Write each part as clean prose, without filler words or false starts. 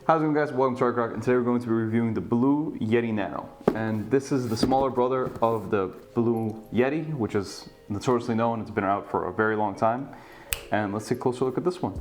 How's it going, guys? Welcome to RakeRock, and today we're going to be reviewing the Blue Yeti Nano. And this is the smaller brother of the Blue Yeti, which is notoriously known. It's been out for a very long time. And let's take a closer look at this one.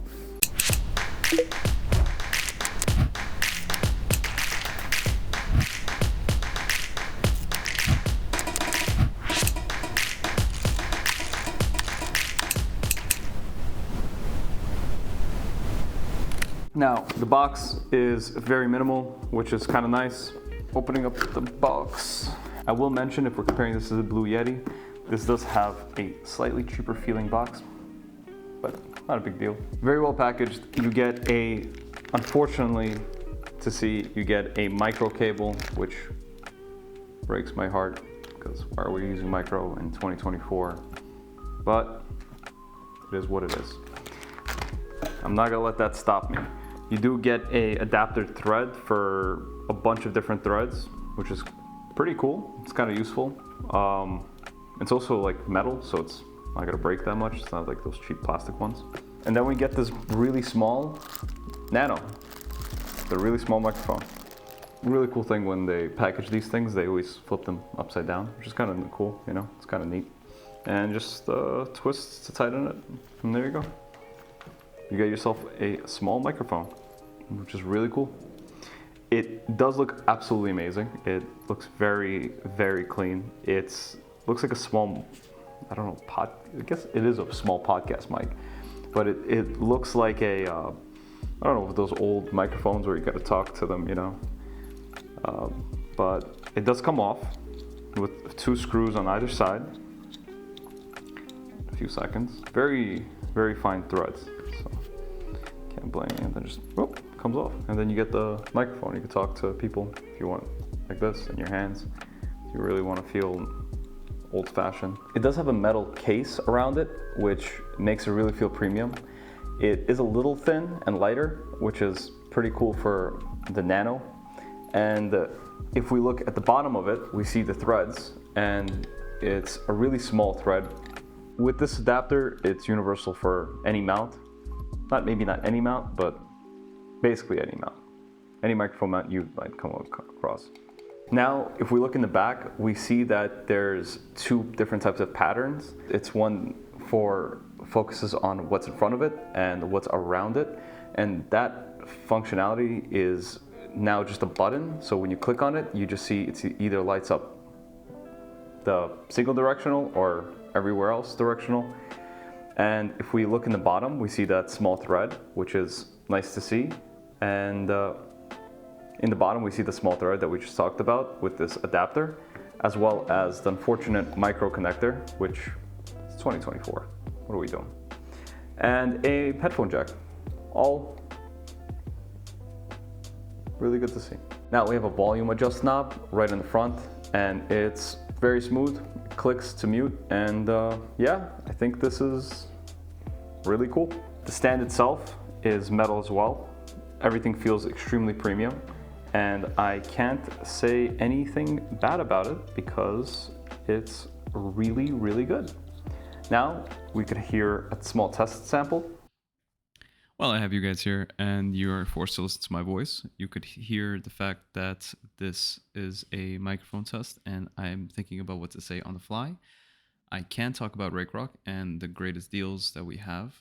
Now, the box is very minimal, which is kind of nice. Opening up the box, I will mention, if we're comparing this to the Blue Yeti, this does have a slightly cheaper feeling box, but not a big deal. Very well packaged. You get unfortunately to see, you get a micro cable, which breaks my heart, because why are we using micro in 2024? But it is what it is. I'm not gonna let that stop me. You do get a adapter thread for a bunch of different threads, which is pretty cool. It's kind of useful. It's also like metal, so it's not gonna break that much. It's not like those cheap plastic ones. And then we get this really small Nano, the really small microphone. Really cool thing when they package these things, they always flip them upside down, which is kind of cool, you know, it's kind of neat. And just twists to tighten it, and there you go. You get yourself a small microphone, which is really cool. It does look absolutely amazing. It looks very, very clean. It looks like a small, I don't know, I guess it is a small podcast mic, but it looks like a, I don't know, those old microphones where you gotta talk to them, you know. But it does come off with 2 screws on either side. A few seconds. Very, very fine threads. So can't blame, and then just whoop, comes off, and then you get the microphone. You can talk to people if you want, like this, in your hands. If you really want to feel old-fashioned. It does have a metal case around it, which makes it really feel premium. It is a little thin and lighter, which is pretty cool for the Nano. And if we look at the bottom of it, we see the threads, and it's a really small thread. With this adapter, it's universal for any mount. Maybe not any mount, but basically any mount. Any microphone mount you might come across. Now, if we look in the back, we see that there's 2 different types of patterns. It's one for focuses on what's in front of it and what's around it. And that functionality is now just a button. So when you click on it, you just see it either lights up the single directional or everywhere else directional. And if we look in the bottom, we see that small thread, which is nice to see. And in the bottom, we see the small thread that we just talked about with this adapter, as well as the unfortunate micro connector, which is 2024. What are we doing? And a headphone jack. All really good to see. Now we have a volume adjust knob right in the front, and it's very smooth. It clicks to mute, and yeah, I think this is really cool. The stand itself is metal as well. Everything feels extremely premium, and I can't say anything bad about it because it's really, really good. Now we could hear a small test sample. Well, I have you guys here, and you are forced to listen to my voice. You could hear the fact that this is a microphone test, and I'm thinking about what to say on the fly. I can talk about RakeRock and the greatest deals that we have,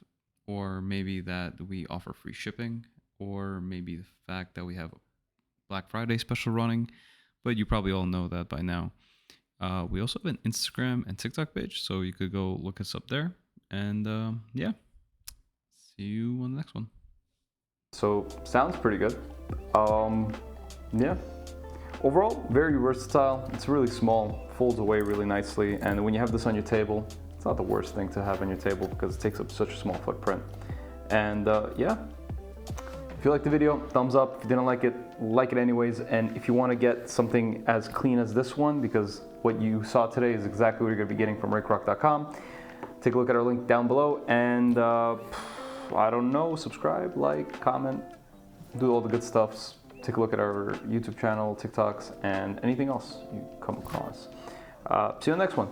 or maybe that we offer free shipping, or maybe the fact that we have a Black Friday special running, but you probably all know that by now. We also have an Instagram and TikTok page, so you could go look us up there, and yeah. See you on the next one. So, sounds pretty good. Yeah. Overall, very versatile. It's really small, folds away really nicely, and when you have this on your table, it's not the worst thing to have on your table because it takes up such a small footprint. And yeah. If you liked the video, thumbs up. If you didn't like it anyways. And if you want to get something as clean as this one, because what you saw today is exactly what you're going to be getting from RakeRock.com, take a look at our link down below, and I don't know, subscribe, like, comment, do all the good stuffs. Take a look at our YouTube channel, TikToks, and anything else you come across. See you in the next one.